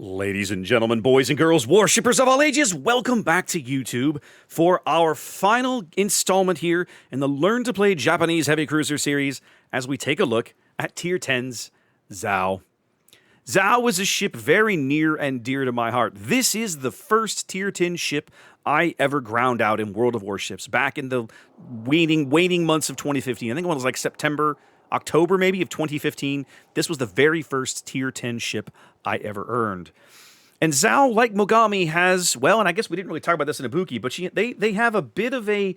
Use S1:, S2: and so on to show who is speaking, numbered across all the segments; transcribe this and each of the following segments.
S1: Ladies and gentlemen, boys and girls, worshippers of all ages, welcome back to YouTube for our final installment here in the Learn to Play Japanese Heavy Cruiser series as we take a look at Tier 10's Zao. Zao is a ship very near and dear to my heart. This is the first Tier 10 ship I ever ground out in World of Warships back in the waning months of 2015. I think it was like September, October maybe of 2015. This was the very first Tier 10 ship I ever earned. And Zao, like Mogami, has, well, and I guess we didn't really talk about this in Ibuki, but they have a bit of an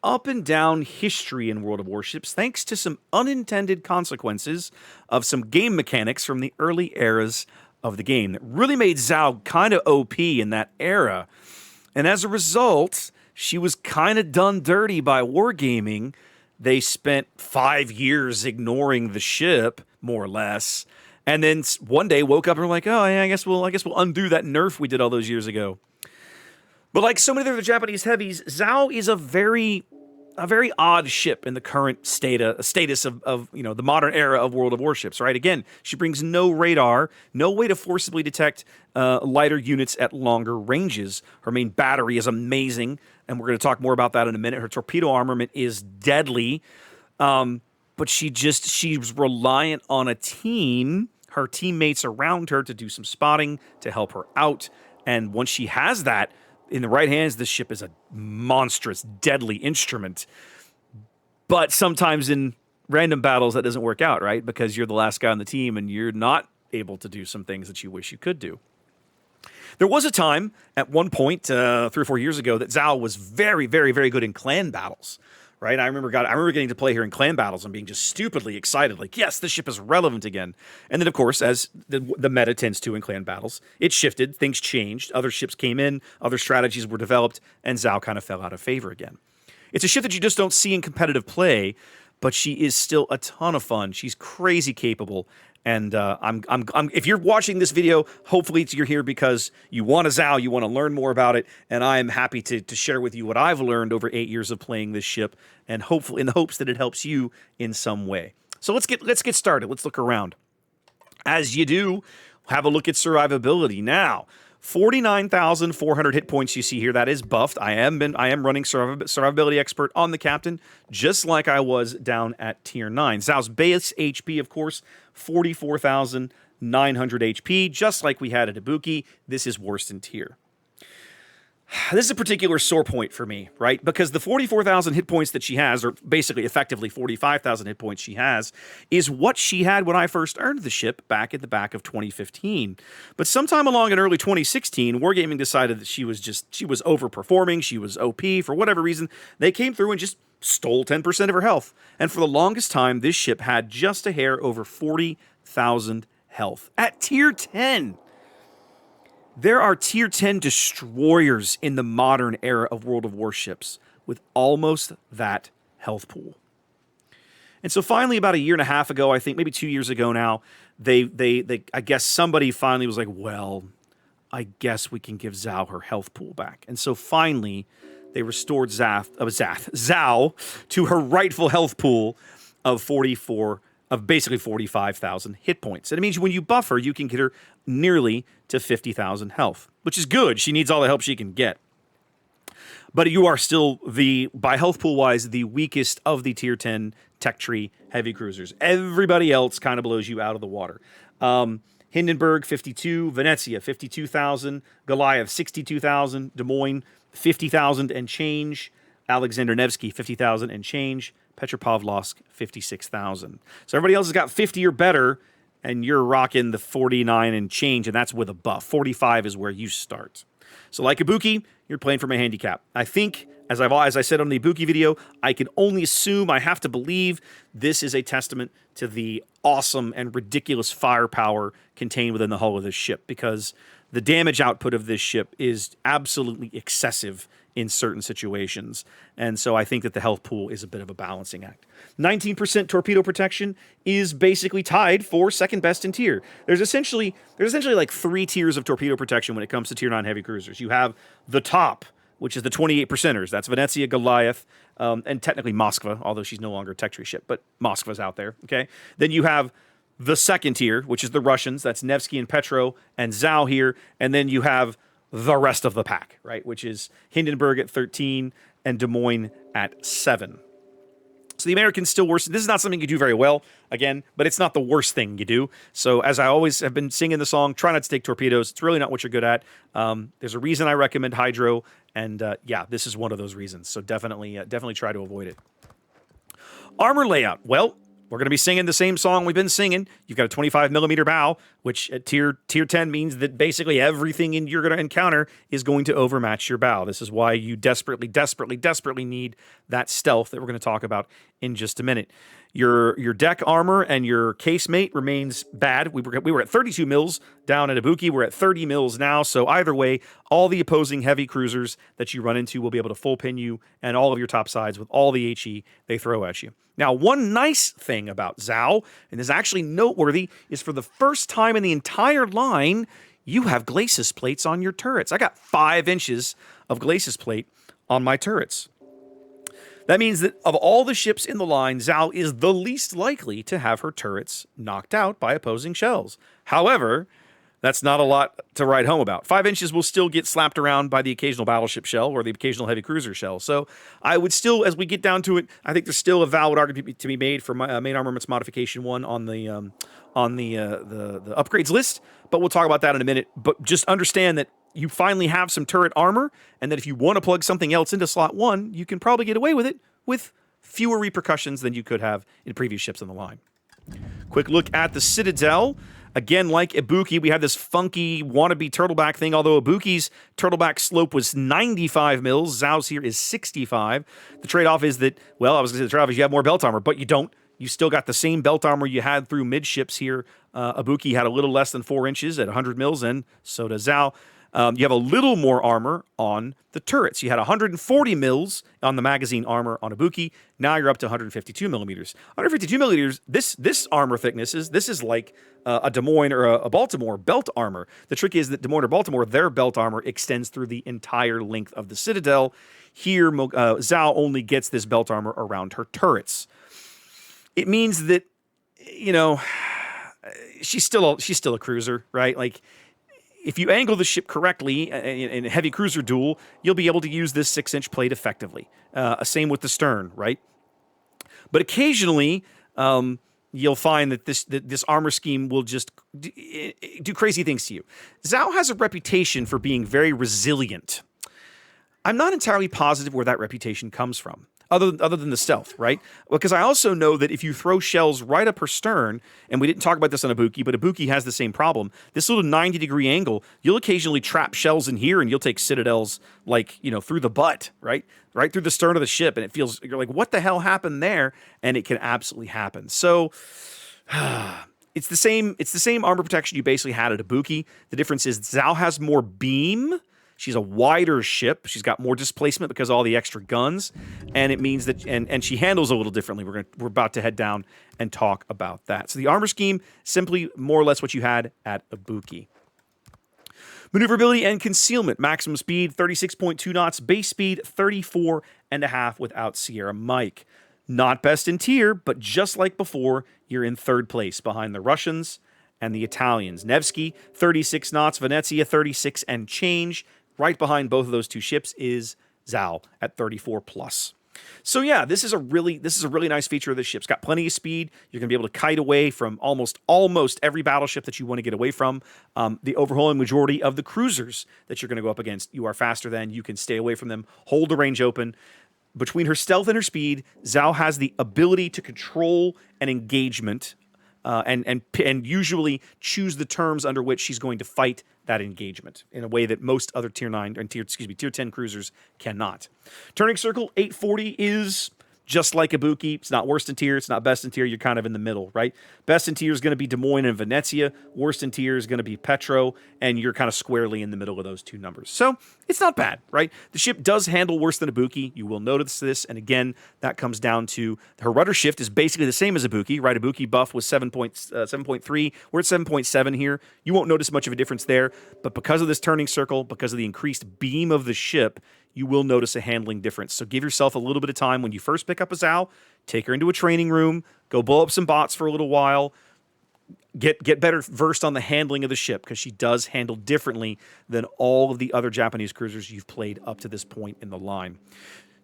S1: up and down history in World of Warships, thanks to some unintended consequences of some game mechanics from the early eras of the game that really made Zao kind of OP in that era. And as a result, she was kind of done dirty by Wargaming. They spent 5 years ignoring the ship, more or less, and then one day woke up and were like, "Oh, yeah, I guess we'll undo that nerf we did all those years ago." But like so many other Japanese heavies, Zao is a very odd ship in the current status of the modern era of World of Warships. Right? Again, she brings no radar, no way to forcibly detect lighter units at longer ranges. Her main battery is amazing, and we're going to talk more about that in a minute. Her torpedo armament is deadly, but she's reliant on a team, her teammates around her, to do some spotting to help her out. And once she has that in the right hands, this ship is a monstrous, deadly instrument. But sometimes in random battles, that doesn't work out, right? Because you're the last guy on the team and you're not able to do some things that you wish you could do. There was a time at one point, 3 or 4 years ago, that Zao was very, very, very good in clan battles. Right? I remember getting to play here in clan battles and being just stupidly excited, like, yes, this ship is relevant again. And then, of course, as the meta tends to in clan battles, it shifted, things changed, other ships came in, other strategies were developed, and Zao kind of fell out of favor again. It's a ship that you just don't see in competitive play, but she is still a ton of fun. She's crazy capable. And if you're watching this video, hopefully you're here because you want a Zao, you want to learn more about it, and I am happy to share with you what I've learned over 8 years of playing this ship, and hopefully in the hopes that it helps you in some way. So let's get started. Let's look around. As you do, have a look at survivability now. 49,400 hit points you see here. That is buffed. I am running Survivability Expert on the Captain, just like I was down at Tier 9. Zao's base HP, of course, 44,900 HP, just like we had at Ibuki. This is worst in tier. This is a particular sore point for me, right? Because the 44,000 hit points that she has, or basically effectively 45,000 hit points she has, is what she had when I first earned the ship back at the back of 2015. But sometime along in early 2016, Wargaming decided that she was overperforming, she was OP, for whatever reason. They came through and just stole 10% of her health. And for the longest time, this ship had just a hair over 40,000 health. At Tier 10! There are Tier 10 destroyers in the modern era of World of Warships with almost that health pool. And so finally, about a year and a half ago, I think, maybe 2 years ago now, I guess somebody finally was like, well, I guess we can give Zao her health pool back. And so finally, they restored Zao to her rightful health pool of basically 45,000 hit points. And it means when you buff her, you can get her nearly to 50,000 health, which is good. She needs all the help she can get. But you are still, by health pool-wise, the weakest of the Tier 10 tech tree heavy cruisers. Everybody else kind of blows you out of the water. Hindenburg, 52. Venezia, 52,000. Goliath, 62,000. Des Moines, 50,000 and change. Alexander Nevsky, 50,000 and change. Petropavlovsk, 56,000. So everybody else has got 50 or better, and you're rocking the 49 and change, and that's with a buff. 45 is where you start. So like Ibuki, you're playing from a handicap. I think, as I said on the Ibuki video, I can only assume, I have to believe, this is a testament to the awesome and ridiculous firepower contained within the hull of this ship, because the damage output of this ship is absolutely excessive in certain situations. And so I think that the health pool is a bit of a balancing act. 19% torpedo protection is basically tied for second best in tier. There's essentially like 3 tiers of torpedo protection when it comes to Tier 9 heavy cruisers. You have the top, which is the 28%ers. That's Venezia, Goliath, and technically Moskva, although she's no longer a tech tree ship, but Moskva's out there, okay? Then you have the second tier, which is the Russians. That's Nevsky and Petro and Zhao here. And then you have the rest of the pack, right? Which is Hindenburg at 13 and Des Moines at 7. So the Americans still worse. This is not something you do very well, again, but it's not the worst thing you do. So as I always have been singing the song, try not to take torpedoes. It's really not what you're good at. There's a reason I recommend hydro, and yeah, this is one of those reasons. So definitely try to avoid it. Armor layout. Well, we're going to be singing the same song we've been singing. You've got a 25 millimeter bow, which at tier 10 means that basically everything you're going to encounter is going to overmatch your bow. This is why you desperately need that stealth that we're going to talk about in just a minute. Your deck armor and your casemate remains bad. We were at 32 mils down at Ibuki. We're at 30 mils now. So either way, all the opposing heavy cruisers that you run into will be able to full pin you and all of your top sides with all the HE they throw at you. Now, one nice thing about Zhao, and is actually noteworthy, is for the first time in the entire line, you have glacis plates on your turrets. I got 5 inches of glacis plate on my turrets. That means that of all the ships in the line, Zhao is the least likely to have her turrets knocked out by opposing shells. However, that's not a lot to write home about. 5 inches will still get slapped around by the occasional battleship shell or the occasional heavy cruiser shell. So I would still, as we get down to it, I think there's still a valid argument to be made for my, main armaments modification 1 on the upgrades list. But we'll talk about that in a minute. But just understand that you finally have some turret armor, and that if you want to plug something else into slot 1, you can probably get away with it with fewer repercussions than you could have in previous ships on the line. Quick look at the Citadel. Again, like Ibuki, we had this funky wannabe turtleback thing, although Ibuki's turtleback slope was 95 mils. Zhao's here is 65. The trade-off is that, well, I was going to say the trade-off is you have more belt armor, but you don't. You still got the same belt armor you had through midships here. Ibuki had a little less than 4 inches at 100 mils, and so does Zhao. You have a little more armor on the turrets. You had 140 mils on the magazine armor on Ibuki. Now you're up to 152 millimeters. 152 millimeters, this armor thickness is like a Des Moines or a Baltimore belt armor. The trick is that Des Moines or Baltimore, their belt armor extends through the entire length of the Citadel. Here, Zhao only gets this belt armor around her turrets. It means that, you know, she's still a cruiser, right? Like, if you angle the ship correctly in a heavy cruiser duel, you'll be able to use this 6-inch plate effectively. Same with the stern, right? But occasionally, you'll find that this armor scheme will just do crazy things to you. Zhao has a reputation for being very resilient. I'm not entirely positive where that reputation comes from. Other than the stealth, right? Because I also know that if you throw shells right up her stern, and we didn't talk about this on Ibuki, but Ibuki has the same problem. This little 90-degree angle, you'll occasionally trap shells in here, and you'll take citadels like, you know, through the butt, right? Right through the stern of the ship, and it feels, you're like, what the hell happened there? And it can absolutely happen. So it's the same armor protection you basically had at Ibuki. The difference is Zhao has more beam. She's a wider ship. She's got more displacement because of all the extra guns, and it means that and she handles a little differently. We're about to head down and talk about that. So the armor scheme, simply more or less what you had at Ibuki. Maneuverability and concealment. Maximum speed 36.2 knots. Base speed 34.5 without Sierra Mike. Not best in tier, but just like before, you're in third place behind the Russians and the Italians. Nevsky 36 knots. Venezia 36 and change. Right behind both of those two ships is Zhao at 34 plus. So yeah, this is a really nice feature of this ship. It's got plenty of speed. You're going to be able to kite away from almost every battleship that you want to get away from. The overwhelming majority of the cruisers that you're going to go up against, you are faster than. You can stay away from them, hold the range open. Between her stealth and her speed, Zhao has the ability to control an engagement and usually choose the terms under which she's going to fight that engagement in a way that most other tier 10 cruisers cannot. Turning circle 840 is just like Ibuki. It's not worst in tier, it's not best in tier, you're kind of in the middle, right? Best in tier is going to be Des Moines and Venezia. Worst in tier is going to be Petro, and you're kind of squarely in the middle of those two numbers. So it's not bad, right? The ship does handle worse than Ibuki. You will notice this, and again, that comes down to her rudder shift is basically the same as Ibuki, right? Ibuki buff was 7.3. We're at 7.7 here. You won't notice much of a difference there, but because of this turning circle, because of the increased beam of the ship, you will notice a handling difference. So give yourself a little bit of time when you first pick up a Zhao, take her into a training room, go blow up some bots for a little while, get better versed on the handling of the ship, because she does handle differently than all of the other Japanese cruisers you've played up to this point in the line.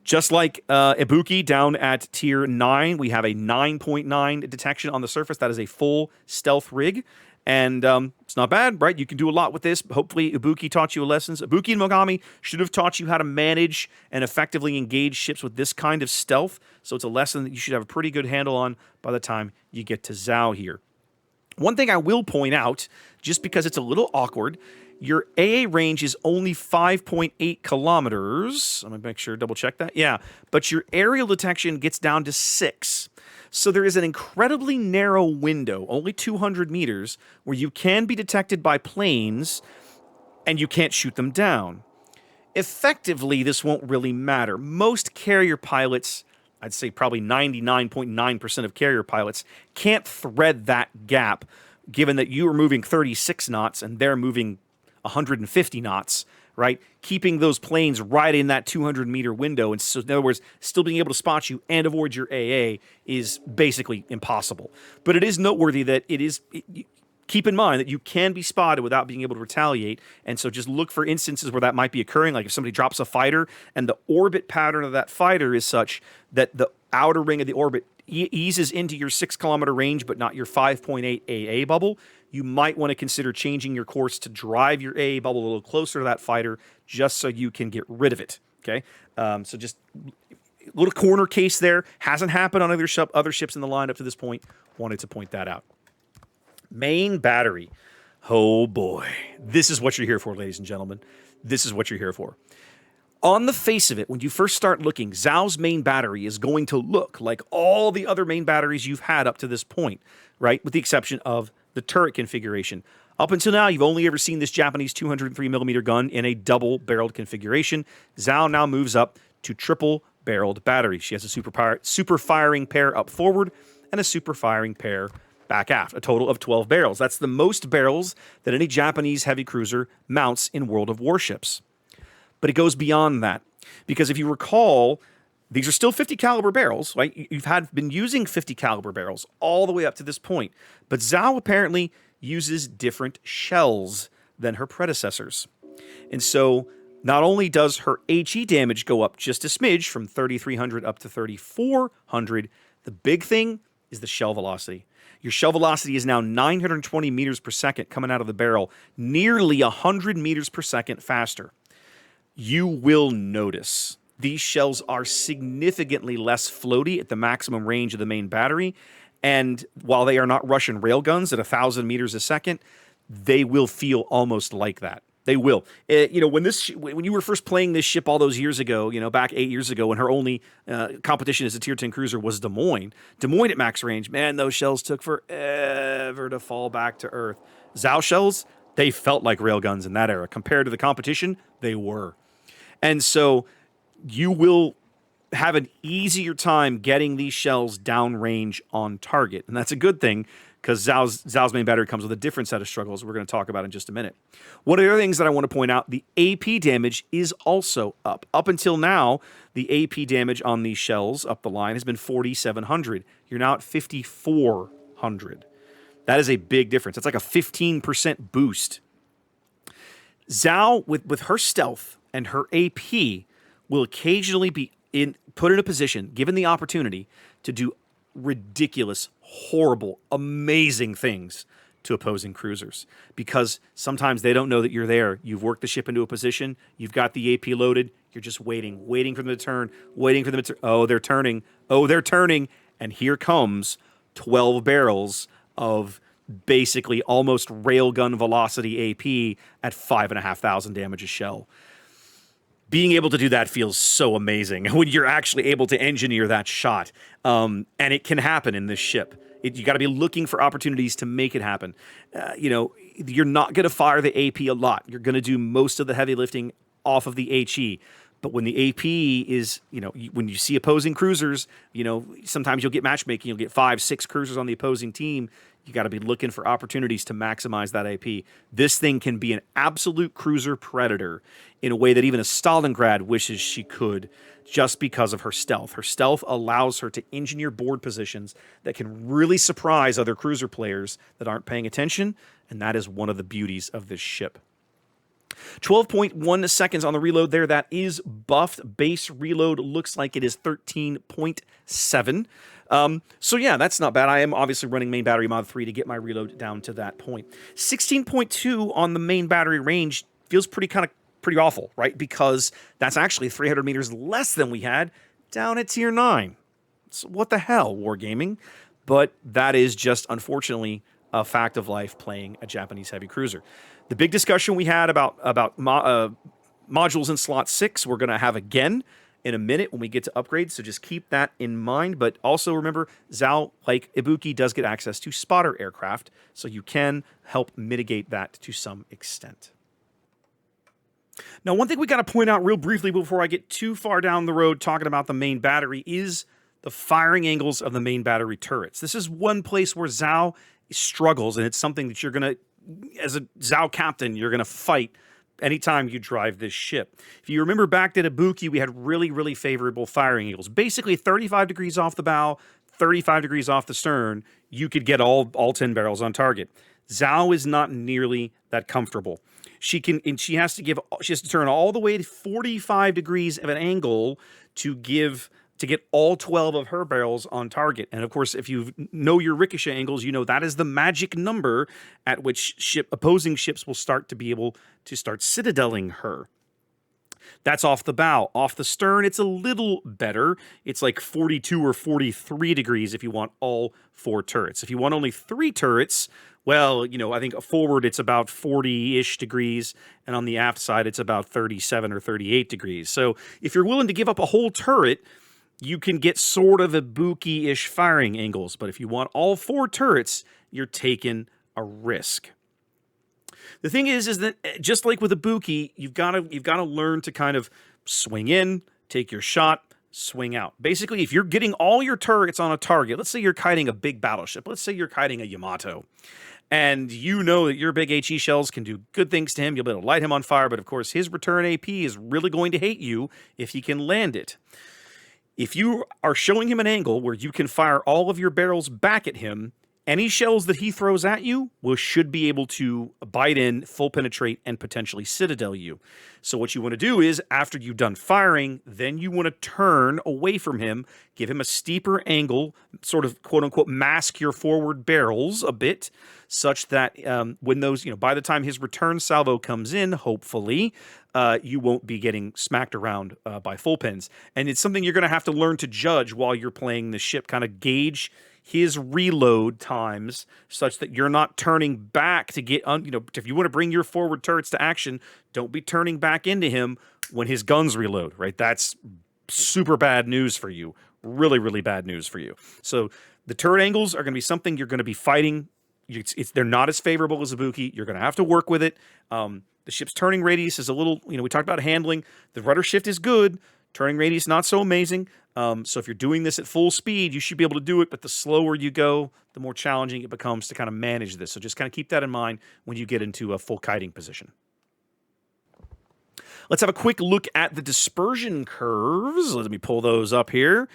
S1: Just like Ibuki down at tier 9, we have a 9.9 detection on the surface. That is a full stealth rig. And it's not bad, right? You can do a lot with this. Hopefully, Ibuki taught you lessons. Ibuki and Mogami should have taught you how to manage and effectively engage ships with this kind of stealth. So it's a lesson that you should have a pretty good handle on by the time you get to Zhao here. One thing I will point out, just because it's a little awkward, your AA range is only 5.8 kilometers. I'm going to make sure, double check that. Yeah, but your aerial detection gets down to 6. So there is an incredibly narrow window, only 200 meters, where you can be detected by planes and you can't shoot them down. Effectively, this won't really matter. Most carrier pilots, I'd say probably 99.9% of carrier pilots, can't thread that gap, given that you are moving 36 knots and they're moving 150 knots, right? Keeping those planes right in that 200-meter window, and so in other words, still being able to spot you and avoid your AA is basically impossible. But it is noteworthy that keep in mind that you can be spotted without being able to retaliate, and so just look for instances where that might be occurring, like if somebody drops a fighter and the orbit pattern of that fighter is such that the outer ring of the orbit eases into your 6-kilometer range but not your 5.8 AA bubble, you might want to consider changing your course to drive your AA bubble a little closer to that fighter just so you can get rid of it, okay? So just a little corner case there. Hasn't happened on other ships in the line up to this point. Wanted to point that out. Main battery. Oh boy. This is what you're here for, ladies and gentlemen. This is what you're here for. On the face of it, when you first start looking, Zhao's main battery is going to look like all the other main batteries you've had up to this point, right? With the exception of the turret configuration. Up until now, you've only ever seen this Japanese 203mm gun in a double-barreled configuration. Zhao now moves up to triple-barreled batteries. She has a super firing pair up forward and a super firing pair back aft, a total of 12 barrels. That's the most barrels that any Japanese heavy cruiser mounts in World of Warships. But it goes beyond that, because if you recall, these are still 50 caliber barrels, right? You've been using 50 caliber barrels all the way up to this point. But Zhao apparently uses different shells than her predecessors. And so not only does her HE damage go up just a smidge from 3,300 up to 3,400, the big thing is the shell velocity. Your shell velocity is now 920 meters per second coming out of the barrel, nearly 100 meters per second faster. You will notice these shells are significantly less floaty at the maximum range of the main battery, and while they are not Russian railguns at 1,000 meters a second, they will feel almost like that. They will. When you were first playing this ship all those years ago, back 8 years ago, when her only competition as a Tier 10 cruiser was Des Moines at max range, man, those shells took forever to fall back to Earth. Zhao shells, they felt like railguns in that era. Compared to the competition, they were. And so you will have an easier time getting these shells downrange on target. And that's a good thing, because Zhao's main battery comes with a different set of struggles we're going to talk about in just a minute. One of the other things that I want to point out, the AP damage is also up. Up until now, the AP damage on these shells up the line has been 4,700. You're now at 5,400. That is a big difference. That's like a 15% boost. Zhao, with her stealth and her AP, will occasionally be put in a position, given the opportunity, to do ridiculous, horrible, amazing things to opposing cruisers, because sometimes they don't know that you're there. You've worked the ship into a position, you've got the AP loaded, you're just waiting for them to turn, oh, they're turning, and here comes 12 barrels of basically almost railgun velocity AP at 5,500 damage a shell. Being able to do that feels so amazing when you're actually able to engineer that shot. And it can happen in this ship. You got to be looking for opportunities to make it happen. You're not going to fire the AP a lot. You're going to do most of the heavy lifting off of the HE. But when the AP is, when you see opposing cruisers, sometimes you'll get matchmaking, you'll get 5, 6 cruisers on the opposing team. You got to be looking for opportunities to maximize that AP. This thing can be an absolute cruiser predator in a way that even a Stalingrad wishes she could, just because of her stealth. Her stealth allows her to engineer board positions that can really surprise other cruiser players that aren't paying attention, and that is one of the beauties of this ship. 12.1 seconds on the reload there. That is buffed. Base reload looks like it is 13.7. So yeah, that's not bad. I am obviously running main battery mod 3 to get my reload down to that point. 16.2 on the main battery range feels pretty awful, right? Because that's actually 300 meters less than we had down at tier 9. So what the hell, Wargaming? But that is just, unfortunately, a fact of life playing a Japanese heavy cruiser. The big discussion we had about modules in slot 6, we're going to have again in a minute when we get to upgrades, so just keep that in mind. But also remember, Zhao, like Ibuki, does get access to spotter aircraft, so you can help mitigate that to some extent. Now, one thing we got to point out real briefly before I get too far down the road talking about the main battery is the firing angles of the main battery turrets. This is one place where Zhao struggles, and it's something that you're going to, as a Zhao captain, you're going to fight anytime you drive this ship. If you remember back to Ibuki, we had really, really favorable firing angles. Basically, 35 degrees off the bow, 35 degrees off the stern, you could get all 10 barrels on target. Zhao is not nearly that comfortable. She has to turn all the way to 45 degrees of an angle to get all 12 of her barrels on target. And of course, if you know your ricochet angles, you know that is the magic number at which opposing ships will start to be able to start citadeling her. That's off the bow. Off the stern, it's a little better. It's like 42 or 43 degrees if you want all 4 turrets. If you want only 3 turrets, well, I think forward it's about 40-ish degrees, and on the aft side it's about 37 or 38 degrees. So if you're willing to give up a whole turret, you can get sort of Ibuki-ish firing angles. But if you want all 4 turrets, you're taking a risk. The thing is that just like with Ibuki, you've got to learn to kind of swing in, take your shot, swing out. Basically, if you're getting all your turrets on a target, let's say you're kiting a big battleship, let's say you're kiting a Yamato, and you know that your big HE shells can do good things to him, you'll be able to light him on fire, but of course his return AP is really going to hate you if he can land it. If you are showing him an angle where you can fire all of your barrels back at him, any shells that he throws at you should be able to bite in, full penetrate, and potentially citadel you. So what you want to do is, after you've done firing, then you want to turn away from him, give him a steeper angle, sort of quote-unquote mask your forward barrels a bit, such that when those, by the time his return salvo comes in, hopefully, you won't be getting smacked around by full pins. And it's something you're going to have to learn to judge while you're playing the ship, kind of gauge his reload times such that you're not turning back to get, if you want to bring your forward turrets to action, don't be turning back into him when his guns reload, right? That's super bad news for you. Really, really bad news for you. So the turret angles are going to be something you're going to be fighting. They're not as favorable as Ibuki. You're going to have to work with it. The ship's turning radius is a little, we talked about handling. The rudder shift is good. Turning radius, not so amazing. So if you're doing this at full speed, you should be able to do it, but the slower you go, the more challenging it becomes to kind of manage this. So just kind of keep that in mind when you get into a full kiting position. Let's have a quick look at the dispersion curves. Let me pull those up here.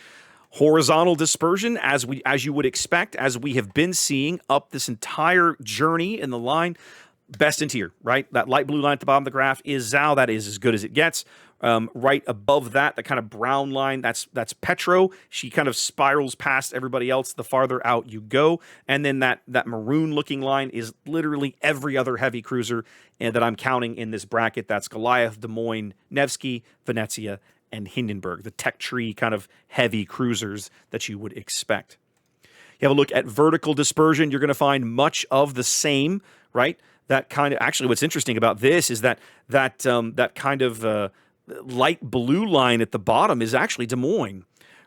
S1: Horizontal dispersion, as you would expect, as we have been seeing up this entire journey in the line. Best in tier, right? That light blue line at the bottom of the graph is Zhao. That is as good as it gets. Right above that, the kind of brown line, that's Petro. She kind of spirals past everybody else the farther out you go. And then that maroon-looking line is literally every other heavy cruiser that I'm counting in this bracket. That's Goliath, Des Moines, Nevsky, Venezia, and Hindenburg, the tech tree kind of heavy cruisers that you would expect. You have a look at vertical dispersion. You're going to find much of the same, right? That kind of, actually, what's interesting about this is that kind of light blue line at the bottom is actually Des Moines,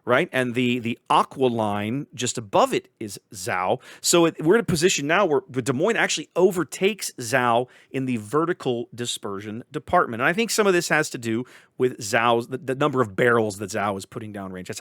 S1: right? And the aqua line just above it is Zhao. So we're in a position now where Des Moines actually overtakes Zhao in the vertical dispersion department. And I think some of this has to do with Zhao's the number of barrels that Zhao is putting down range. That's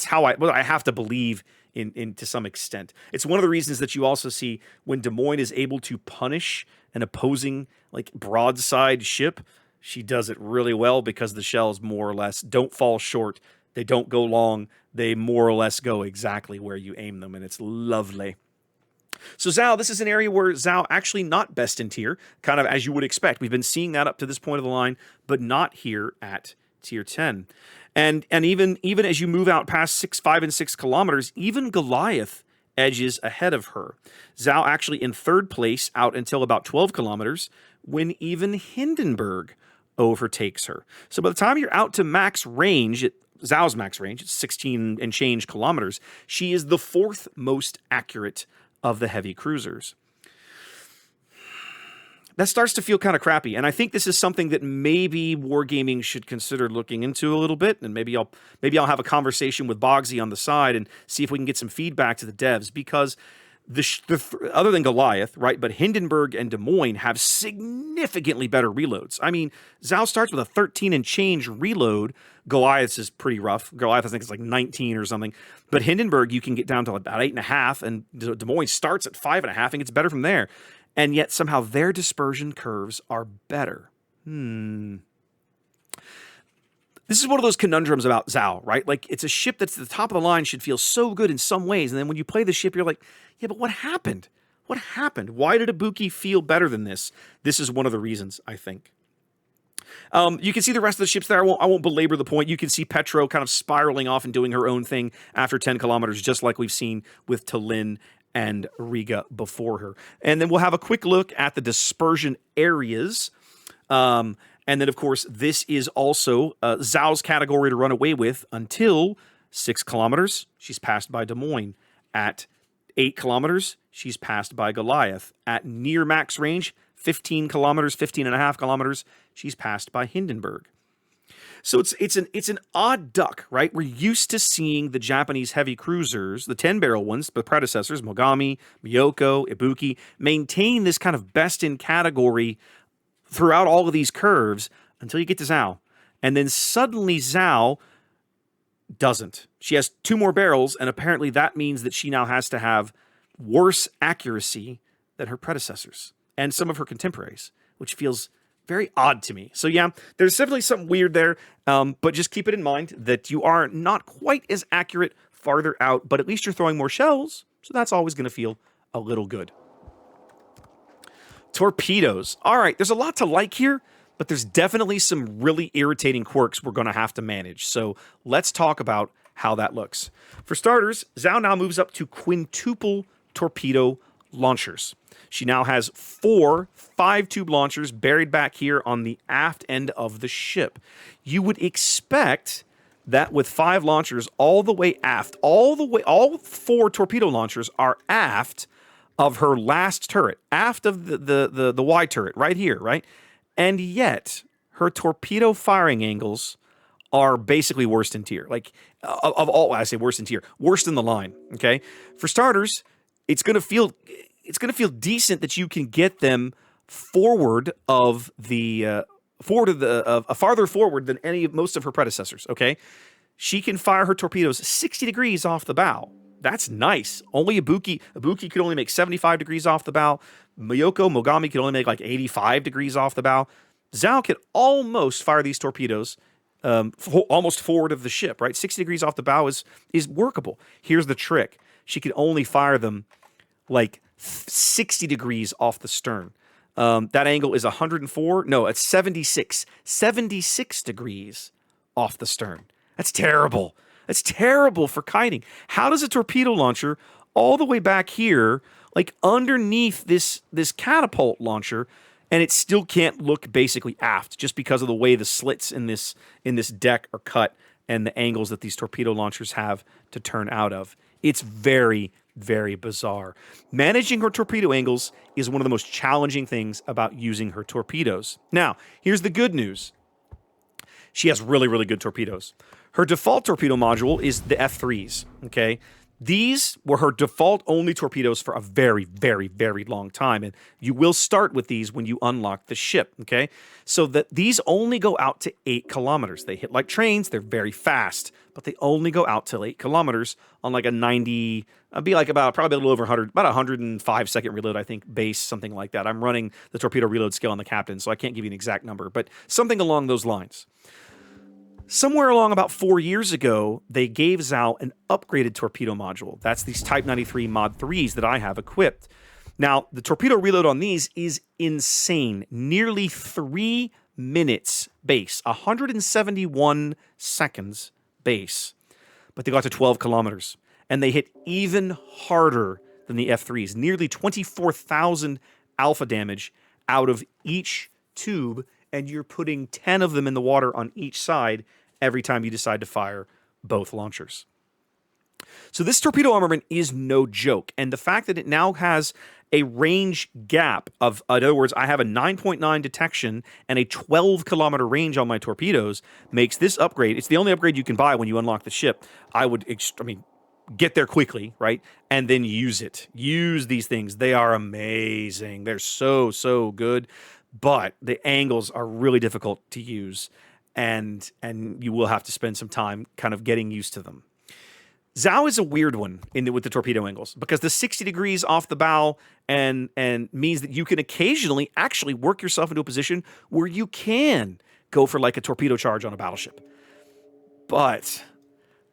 S1: how I have to believe in to some extent. It's one of the reasons that you also see when Des Moines is able to punish an opposing like broadside ship, she does it really well because the shells more or less don't fall short. They don't go long. They more or less go exactly where you aim them, and it's lovely. So Zhao, this is an area where Zhao actually not best in tier, kind of as you would expect. We've been seeing that up to this point of the line, but not here at tier 10. And even as you move out past 5 and 6 kilometers, even Goliath edges ahead of her. Zhao actually in third place out until about 12 kilometers, when even Hindenburg overtakes her. So by the time you're out to max range, Zhao's max range, it's 16 and change kilometers, she is the 4th most accurate of the heavy cruisers. That starts to feel kind of crappy, and I think this is something that maybe Wargaming should consider looking into a little bit, and maybe I'll have a conversation with Bogsy on the side and see if we can get some feedback to the devs, because other than Goliath, right, but Hindenburg and Des Moines have significantly better reloads. I mean, Zhao starts with a 13 and change reload. Goliath's is pretty rough. Goliath, I think, is like 19 or something. But Hindenburg, you can get down to about 8.5, and Des Moines starts at 5.5 and gets better from there. And yet somehow their dispersion curves are better. This is one of those conundrums about Zhao, right? Like, it's a ship that's at the top of the line, should feel so good in some ways, and then when you play the ship, you're like, yeah, but what happened? What happened? Why did Ibuki feel better than this? This is one of the reasons, I think. You can see the rest of the ships there. I won't belabor the point. You can see Petro kind of spiraling off and doing her own thing after 10 kilometers, just like we've seen with Tallinn and Riga before her. And then we'll have a quick look at the dispersion areas. And then, of course, this is also Zhao's category to run away with until 6 kilometers. She's passed by Des Moines. At 8 kilometers, she's passed by Goliath. At near max range, 15 kilometers, 15.5 kilometers, she's passed by Hindenburg. So it's an odd duck, right? We're used to seeing the Japanese heavy cruisers, the 10-barrel ones, the predecessors, Mogami, Miyoko, Ibuki, maintain this kind of best-in-category throughout all of these curves until you get to Zhao. And then suddenly Zhao doesn't. She has 2 more barrels, and apparently that means that she now has to have worse accuracy than her predecessors and some of her contemporaries, which feels very odd to me. So yeah, there's definitely something weird there, but just keep it in mind that you are not quite as accurate farther out, but at least you're throwing more shells, so that's always going to feel a little good. Torpedoes. All right, there's a lot to like here, but there's definitely some really irritating quirks we're going to have to manage. So let's talk about how that looks. For starters, Zhao now moves up to quintuple torpedo launchers. She now has 4 5-tube launchers buried back here on the aft end of the ship. You would expect that with 5 launchers all the way aft, all 4 torpedo launchers are aft of her last turret, aft of the Y turret right here, right? And yet her torpedo firing angles are basically worst in tier. Like of all, I say worst in tier, worst in the line. Okay, for starters, it's going to feel decent that you can get them forward of the farther forward than most of her predecessors. Okay, she can fire her torpedoes 60 degrees off the bow. That's nice. Only Ibuki could only make 75 degrees off the bow. Mogami could only make like 85 degrees off the bow. Zhao could almost fire these torpedoes almost forward of the ship, right? 60 degrees off the bow is workable. Here's the trick. She could only fire them like 60 degrees off the stern. That angle is 104. No, it's 76. 76 degrees off the stern. That's terrible. That's terrible for kiting. How does a torpedo launcher all the way back here, like underneath this catapult launcher, and it still can't look basically aft just because of the way the slits in this deck are cut and the angles that these torpedo launchers have to turn out of? It's very, very bizarre. Managing her torpedo angles is one of the most challenging things about using her torpedoes. Now, here's the good news. She has really, really good torpedoes. Her default torpedo module is the F3s, okay? These were her default only torpedoes for a very, very, very long time, and you will start with these when you unlock the ship, okay? So that these only go out to 8 kilometers. They hit like trains, they're very fast, but they only go out till 8 kilometers on like a 90, it'd be like about probably a little over 100, about 105-second reload, I think, base, something like that. I'm running the torpedo reload scale on the Captain, so I can't give you an exact number, but something along those lines. Somewhere along about 4 years ago, they gave Zhao an upgraded torpedo module. That's these Type 93 Mod 3s that I have equipped. Now, the torpedo reload on these is insane. Nearly 3 minutes base, 171 seconds base. But they got to 12 kilometers, and they hit even harder than the F3s. Nearly 24,000 alpha damage out of each tube, and you're putting 10 of them in the water on each side every time you decide to fire both launchers. So this torpedo armament is no joke, and the fact that it now has a range gap of, in other words, I have a 9.9 detection and a 12-kilometer range on my torpedoes makes this upgrade, it's the only upgrade you can buy when you unlock the ship. Get there quickly, right? And then use it. Use these things. They are amazing. They're so, so good. But the angles are really difficult to use, and you will have to spend some time kind of getting used to them. Zhao is a weird one with the torpedo angles because the 60 degrees off the bow and means that you can occasionally actually work yourself into a position where you can go for like a torpedo charge on a battleship. But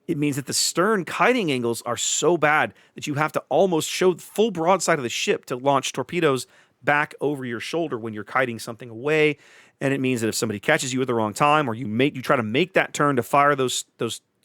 S1: it means that the stern kiting angles are so bad that you have to almost show the full broadside of the ship to launch torpedoes back over your shoulder when you're kiting something away. And it means that if somebody catches you at the wrong time, or you try to make that turn to fire those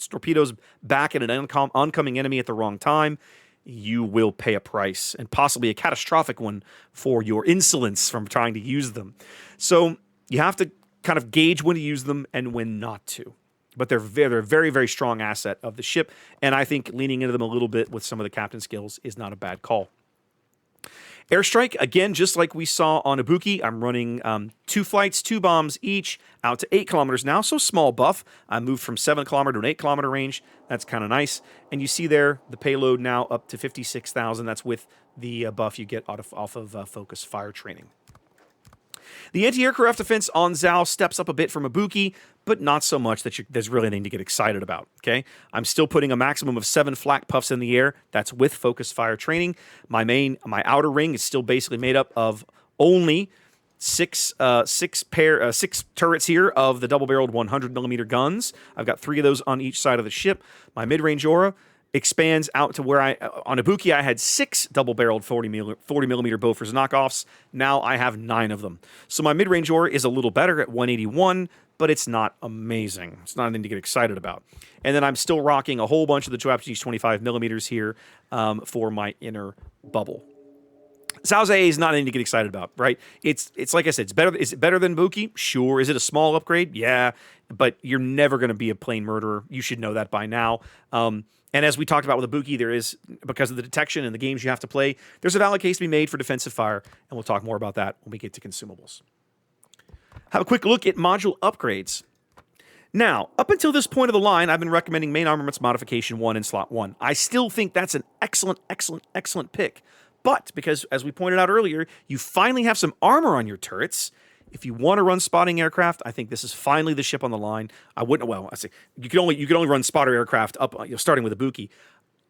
S1: torpedoes back at an oncoming enemy at the wrong time, you will pay a price, and possibly a catastrophic one, for your insolence from trying to use them. So you have to kind of gauge when to use them and when not to. But they're a very, very strong asset of the ship, and I think leaning into them a little bit with some of the captain skills is not a bad call. Airstrike, again, just like we saw on Ibuki, I'm running 2 flights, 2 bombs each, out to 8 kilometers now, so small buff. I moved from 7-kilometer to an 8-kilometer range. That's kind of nice. And you see there, the payload now up to 56,000. That's with the buff you get off of focus fire training. The anti-aircraft defense on Zhao steps up a bit from Ibuki, but not so much that there's really anything to get excited about, okay? I'm still putting a maximum of 7 flak puffs in the air. That's with focus fire training. My outer ring is still basically made up of only six turrets here of the double-barreled 100mm guns. I've got 3 of those on each side of the ship. My mid-range aura expands out to where on Ibuki I had 6 double-barreled 40mm Bofors knockoffs. Now I have 9 of them. So my mid-range aura is a little better at 181, but it's not amazing. It's not anything to get excited about. And then I'm still rocking a whole bunch of the Japanese 25mm here for my inner bubble. Zhao's A is not anything to get excited about, right? It's like I said, it's better. Is it better than Ibuki? Sure. Is it a small upgrade? Yeah. But you're never going to be a plane murderer. You should know that by now. And as we talked about with Ibuki, there is, because of the detection and the games you have to play, there's a valid case to be made for defensive fire, and we'll talk more about that when we get to consumables. Have a quick look at module upgrades. Now, up until this point of the line, I've been recommending Main Armaments Modification 1 in Slot 1. I still think that's an excellent, excellent, excellent pick. But, because, as we pointed out earlier, you finally have some armor on your turrets. If you want to run spotting aircraft, I think this is finally the ship on the line. You can only run spotter aircraft up, starting with Ibuki.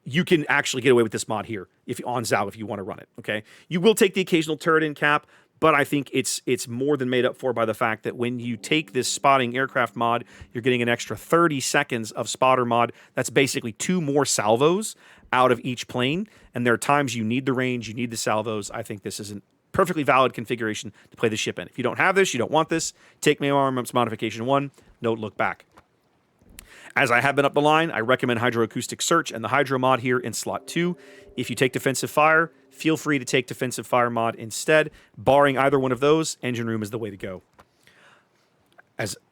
S1: You can actually get away with this mod here on Zhao if you want to run it. Okay, you will take the occasional turret in cap, but I think it's more than made up for by the fact that when you take this spotting aircraft mod, you're getting an extra 30 seconds of spotter mod. That's basically 2 more salvos out of each plane, and there are times you need the range, you need the salvos. I think this is a perfectly valid configuration to play the ship in. If you don't have this, you don't want this, take Main Armaments Modification 1, don't look back. As I have been up the line, I recommend Hydroacoustic Search and the Hydro mod here in Slot 2. If you take Defensive Fire, feel free to take Defensive Fire mod instead. Barring either one of those, Engine Room is the way to go.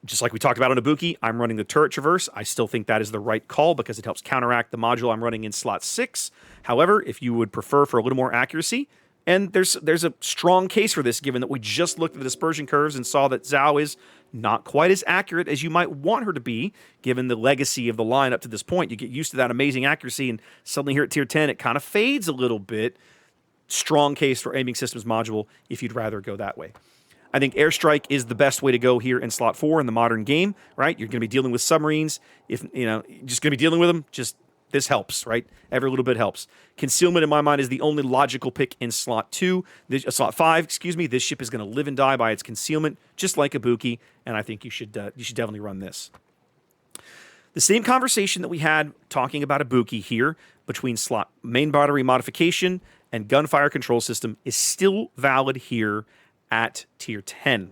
S1: Just like we talked about on Ibuki, I'm running the Turret Traverse. I still think that is the right call because it helps counteract the module I'm running in Slot 6. However, if you would prefer for a little more accuracy, and there's a strong case for this given that we just looked at the dispersion curves and saw that Zhao is not quite as accurate as you might want her to be, given the legacy of the line up to this point. You get used to that amazing accuracy, and suddenly here at tier 10, it kind of fades a little bit. Strong case for aiming systems module if you'd rather go that way. I think airstrike is the best way to go here in slot 4 in the modern game, right? You're going to be dealing with submarines. If just going to be dealing with them, just this helps, right? Every little bit helps. Concealment, in my mind, is the only logical pick in slot 5. Excuse me. This ship is going to live and die by its concealment, just like Ibuki, and I think you should definitely run this. The same conversation that we had talking about Ibuki here between slot main battery modification and gunfire control system is still valid here at tier 10.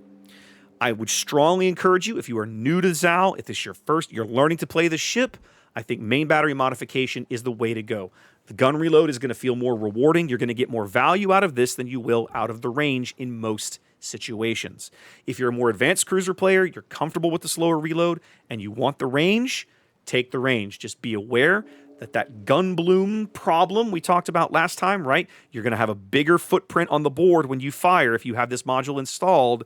S1: I would strongly encourage you, if you are new to Zao, if this is you're learning to play the ship, I think main battery modification is the way to go. The gun reload is going to feel more rewarding. You're going to get more value out of this than you will out of the range in most situations. If you're a more advanced cruiser player, you're comfortable with the slower reload, and you want the range, take the range. Just be aware that gun bloom problem we talked about last time, right? You're going to have a bigger footprint on the board when you fire if you have this module installed.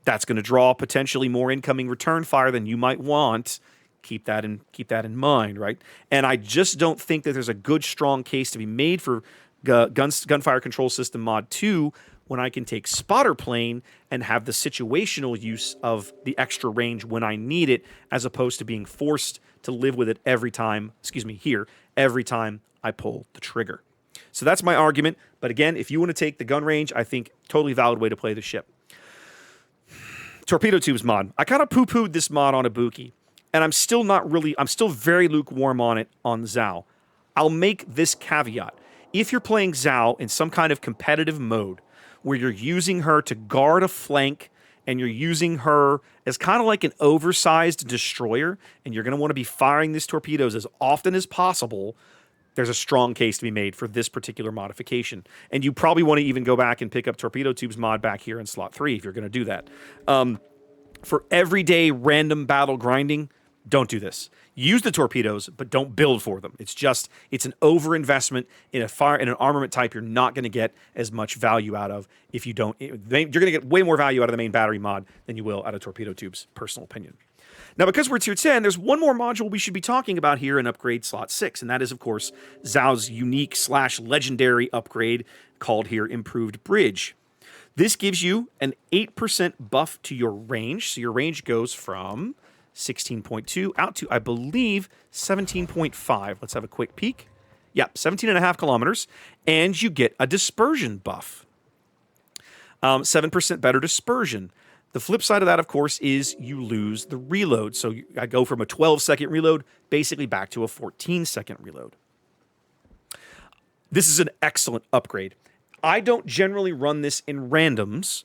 S1: That's going to draw potentially more incoming return fire than you might want. Keep that in mind, right? And I just don't think that there's a good, strong case to be made for Gunfire Control System Mod 2 when I can take Spotter Plane and have the situational use of the extra range when I need it, as opposed to being forced to live with it every time I pull the trigger. So that's my argument. But again, if you want to take the gun range, I think totally valid way to play the ship. Torpedo Tubes mod. I kind of poo-pooed this mod on Ibuki. And I'm still very lukewarm on it on Zao. I'll make this caveat. If you're playing Zao in some kind of competitive mode where you're using her to guard a flank and you're using her as kind of like an oversized destroyer, and you're going to want to be firing these torpedoes as often as possible, there's a strong case to be made for this particular modification. And you probably want to even go back and pick up Torpedo Tubes mod back here in slot 3 if you're going to do that. For everyday random battle grinding, don't do this. Use the torpedoes, but don't build for them. It's an overinvestment in an armament type you're not going to get as much value out of if you don't. You're going to get way more value out of the main battery mod than you will out of Torpedo Tubes, personal opinion. Now, because we're tier 10, there's one more module we should be talking about here in upgrade slot 6, and that is, of course, Zao's unique / legendary upgrade called here Improved Bridge. This gives you an 8% buff to your range, so your range goes from 16.2 out to, I believe, 17.5. Let's have a quick peek. Yep, 17.5 kilometers, and you get a dispersion buff. 7% better dispersion. The flip side of that, of course, is you lose the reload. So I go from a 12-second reload basically back to a 14-second reload. This is an excellent upgrade. I don't generally run this in randoms,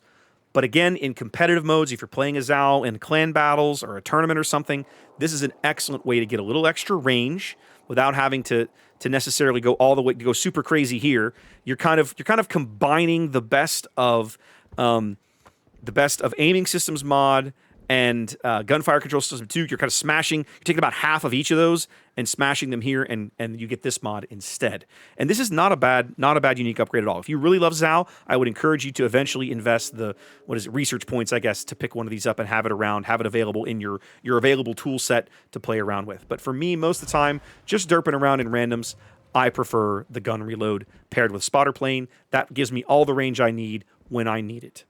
S1: but again, in competitive modes, if you're playing a Zao in clan battles or a tournament or something, this is an excellent way to get a little extra range without having to necessarily go all the way to go super crazy here. You're kind of combining the best of aiming systems mod and gunfire control system 2. You're kind of smashing. You're taking about half of each of those and smashing them here, and you get this mod instead. And this is not a bad unique upgrade at all. If you really love Zao, I would encourage you to eventually invest the research points, I guess, to pick one of these up and have it around, have it available in your available tool set to play around with. But for me, most of the time, just derping around in randoms, I prefer the gun reload paired with spotter plane. That gives me all the range I need when I need it.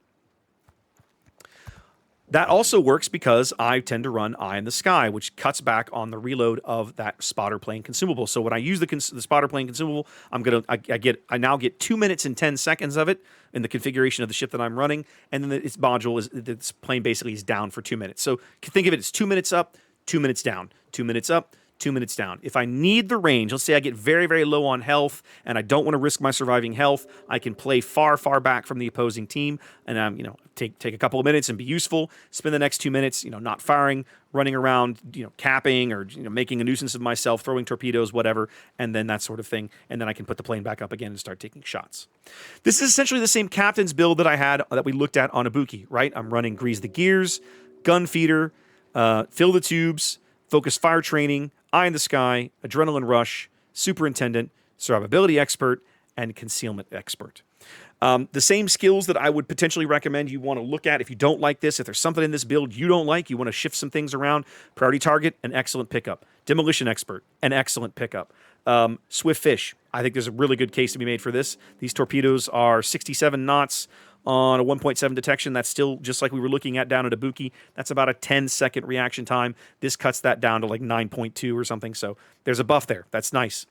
S1: That also works because I tend to run Eye in the Sky, which cuts back on the reload of that spotter plane consumable. So when I use the spotter plane consumable, I now get 2 minutes and 10 seconds of it in the configuration of the ship that I'm running, and then this plane basically is down for 2 minutes. So think of it as 2 minutes up, 2 minutes down, 2 minutes up, 2 minutes down. If I need the range, let's say I get very, very low on health and I don't want to risk my surviving health, I can play far, far back from the opposing team and take a couple of minutes and be useful. Spend the next 2 minutes, not firing, running around, capping or making a nuisance of myself, throwing torpedoes, whatever, and then that sort of thing. And then I can put the plane back up again and start taking shots. This is essentially the same captain's build that we looked at on Ibuki, right? I'm running Grease the Gears, Gun Feeder, Fill the Tubes, Focus Fire Training, Eye in the Sky, Adrenaline Rush, Superintendent, Survivability Expert, and Concealment Expert. The same skills that I would potentially recommend you want to look at if you don't like this, if there's something in this build you don't like, you want to shift some things around. Priority Target, an excellent pickup. Demolition Expert, an excellent pickup. Swift Fish, I think there's a really good case to be made for this. These torpedoes are 67 knots on a 1.7 detection. That's still just like we were looking at down at Ibuki. That's about a 10-second reaction time. This cuts that down to like 9.2 or something. So there's a buff there. That's nice.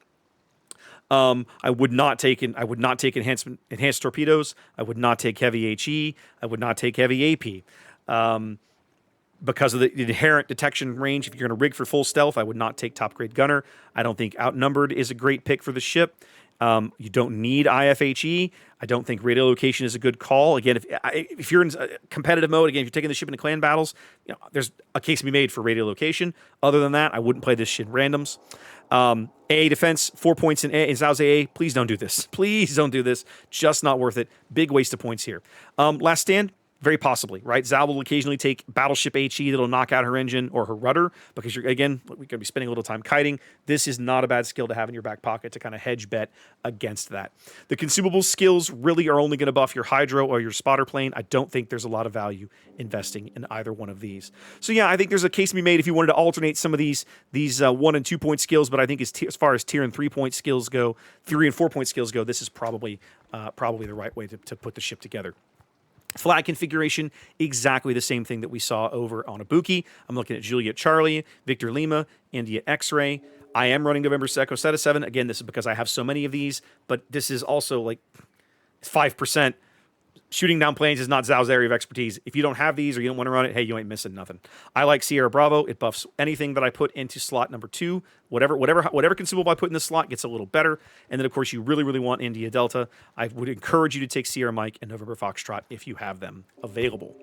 S1: I would not take enhanced torpedoes. I would not take heavy HE. I would not take heavy AP. Because of the inherent detection range, if you're going to rig for full stealth, I would not take top grade gunner. I don't think outnumbered is a great pick for the ship. You don't need IFHE. I don't think radiolocation is a good call. Again, if you're in competitive mode, again, if you're taking the ship into clan battles, there's a case to be made for radiolocation. Other than that, I wouldn't play this shit in randoms. AA defense, 4 points in Zhao's AA. Please don't do this. Please don't do this. Just not worth it. Big waste of points here. Last stand. Very possibly, right? Zhao will occasionally take Battleship HE that'll knock out her engine or her rudder because we're going to be spending a little time kiting. This is not a bad skill to have in your back pocket to kind of hedge bet against that. The consumable skills really are only going to buff your Hydro or your spotter plane. I don't think there's a lot of value investing in either one of these. So yeah, I think there's a case to be made if you wanted to alternate some of these 1 and 2 point skills, but I think as far as tier and 3 point skills go, 3 and 4 point skills go, this is probably the right way to put the ship together. Flag configuration, exactly the same thing that we saw over on Ibuki. I'm looking at Juliet Charlie, Victor Lima, India X-Ray. I am running November Echo Set of 7. Again, this is because I have so many of these, but this is also like 5%. Shooting down planes is not Zhao's area of expertise. If you don't have these or you don't want to run it, hey, you ain't missing nothing. I like Sierra Bravo. It buffs anything that I put into slot number 2. Whatever consumable I put in this slot gets a little better. And then, of course, you really, really want India Delta. I would encourage you to take Sierra Mike and November Foxtrot if you have them available.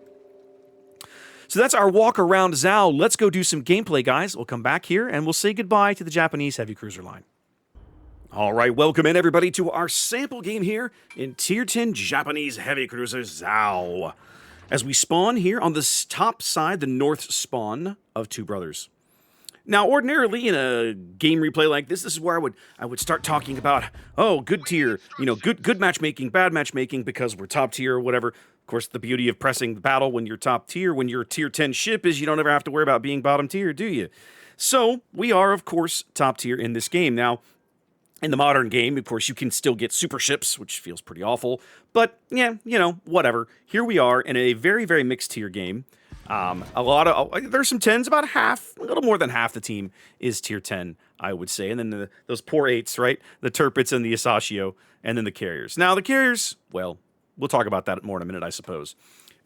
S1: So that's our walk around Zhao. Let's go do some gameplay, guys. We'll come back here and we'll say goodbye to the Japanese heavy cruiser line. All right, welcome in, everybody, to our sample game here in Tier 10 Japanese Heavy Cruiser Zhao. As we spawn here on the top side, the north spawn of Two Brothers. Now, ordinarily, in a game replay like this is where I would start talking about, oh, good tier, good matchmaking, bad matchmaking, because we're top tier or whatever. Of course, the beauty of pressing the battle when you're top tier, when you're a Tier 10 ship, is you don't ever have to worry about being bottom tier, do you? So, we are, of course, top tier in this game. Now, in the modern game, of course, you can still get super ships, which feels pretty awful. But, yeah, whatever. Here we are in a very, very mixed tier game. There's some 10s, about half, a little more than half the team is Tier 10, I would say. And then those poor 8s, right? The Turpits and the Asashio, and then the carriers. Now, the carriers, well, we'll talk about that more in a minute, I suppose.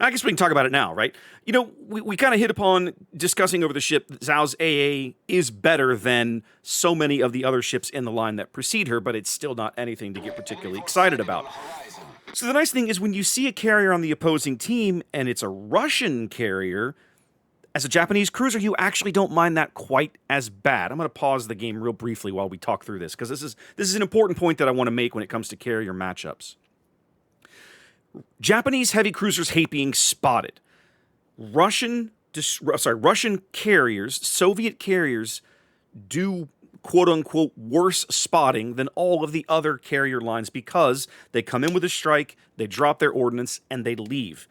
S1: I guess we can talk about it now, right? We kind of hit upon discussing over the ship that Zhao's AA is better than so many of the other ships in the line that precede her, but it's still not anything to get particularly excited about. So the nice thing is when you see a carrier on the opposing team and it's a Russian carrier, as a Japanese cruiser, you actually don't mind that quite as bad. I'm going to pause the game real briefly while we talk through this, because this is an important point that I want to make when it comes to carrier matchups. Japanese heavy cruisers hate being spotted. Russian carriers, Soviet carriers, do quote-unquote worse spotting than all of the other carrier lines because they come in with a strike, they drop their ordnance, and they leave.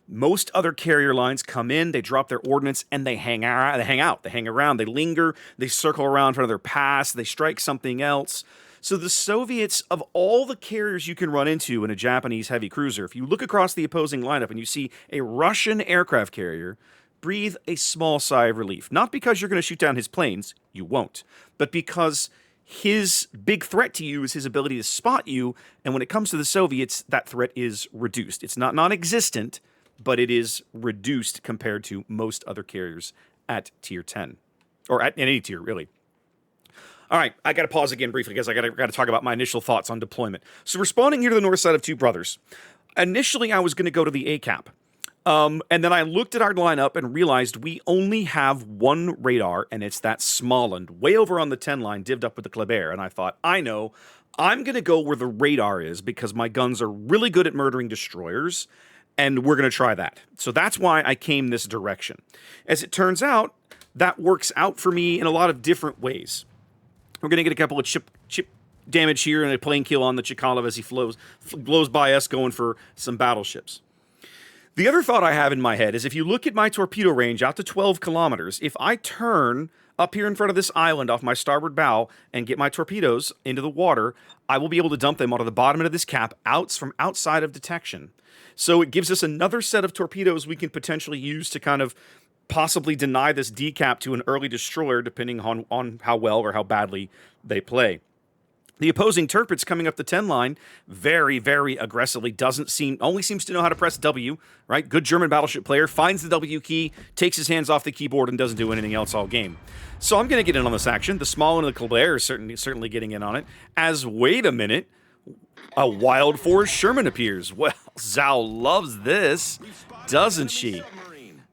S1: Most other carrier lines come in, they drop their ordnance, and they hang out, they hang around, they linger, they circle around for another pass, they strike something else. So the Soviets, of all the carriers you can run into in a Japanese heavy cruiser, if you look across the opposing lineup and you see a Russian aircraft carrier, breathe a small sigh of relief. Not because you're going to shoot down his planes, you won't, but because his big threat to you is his ability to spot you, and when it comes to the Soviets, that threat is reduced. It's not non-existent, but it is reduced compared to most other carriers at Tier 10. Or at any tier, really. All right, I got to pause again briefly because I got to talk about my initial thoughts on deployment. So we're spawning here to the north side of Two Brothers. Initially, I was going to go to the ACAP. And then I looked at our lineup and realized we only have one radar, and it's that Smoland, way over on the 10 line, divvied up with the Kleber. And I thought, I know, I'm going to go where the radar is because my guns are really good at murdering destroyers, and we're going to try that. So that's why I came this direction. As it turns out, that works out for me in a lot of different ways. We're going to get a couple of chip damage here and a plane kill on the Chikalev as he blows by us going for some battleships. The other thought I have in my head is if you look at my torpedo range out to 12 kilometers, if I turn up here in front of this island off my starboard bow and get my torpedoes into the water, I will be able to dump them onto the bottom end of this cap from outside of detection. So it gives us another set of torpedoes we can potentially use to kind of possibly deny this decap to an early destroyer, depending on how well or how badly they play. The opposing Turpets coming up the 10 line very, very aggressively only seems to know how to press W, right? Good German battleship player, finds the W key, takes his hands off the keyboard, and doesn't do anything else all game. So I'm going to get in on this action. The small one of the Colbert is certainly getting in on it. Wait a minute, a Wild Force Sherman appears. Well, Zhao loves this, doesn't she?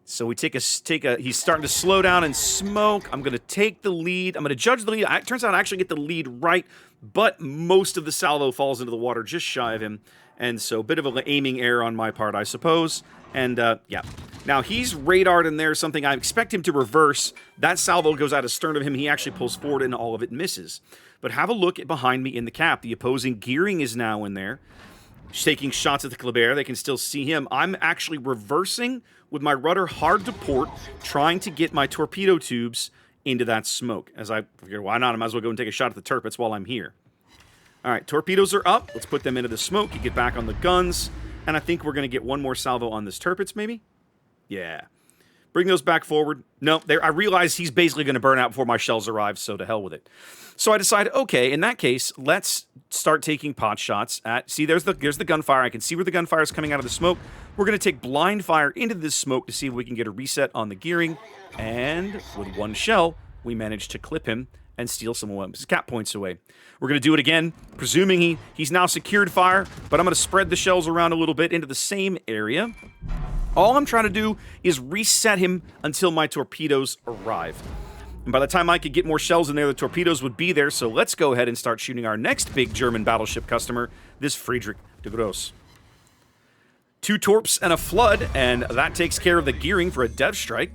S1: So we he's starting to slow down and smoke. I'm going to take the lead. I'm going to judge the lead. It turns out I actually get the lead right, but most of the salvo falls into the water just shy of him. And so a bit of an aiming error on my part, I suppose. And, yeah. Now, he's radared in there something I expect him to reverse. That salvo goes out astern of him. He actually pulls forward and all of it misses. But have a look at behind me in the cap. The opposing gearing is now in there, taking shots at the Kleber. They can still see him. I'm actually reversing with my rudder hard to port, trying to get my torpedo tubes into that smoke. As I figured, why not? I might as well go and take a shot at the Turpets while I'm here. All right, torpedoes are up. Let's put them into the smoke. You get back on the guns. And I think we're going to get one more salvo on this Turpets, maybe? Yeah. Bring those back forward. No, I realize he's basically going to burn out before my shells arrive, so to hell with it. So I decided, okay, in that case, let's start taking pot shots at... See, there's the gunfire. I can see where the gunfire is coming out of the smoke. We're going to take blind fire into this smoke to see if we can get a reset on the gearing. And with one shell, we managed to clip him and steal some of his cap points away. We're going to do it again, presuming he's now secured fire, but I'm going to spread the shells around a little bit into the same area. All I'm trying to do is reset him until my torpedoes arrive. And by the time I could get more shells in there, the torpedoes would be there, so let's go ahead and start shooting our next big German battleship customer, this Friedrich de Gross. 2 torps and a flood, and that takes care of the gearing for a dev strike.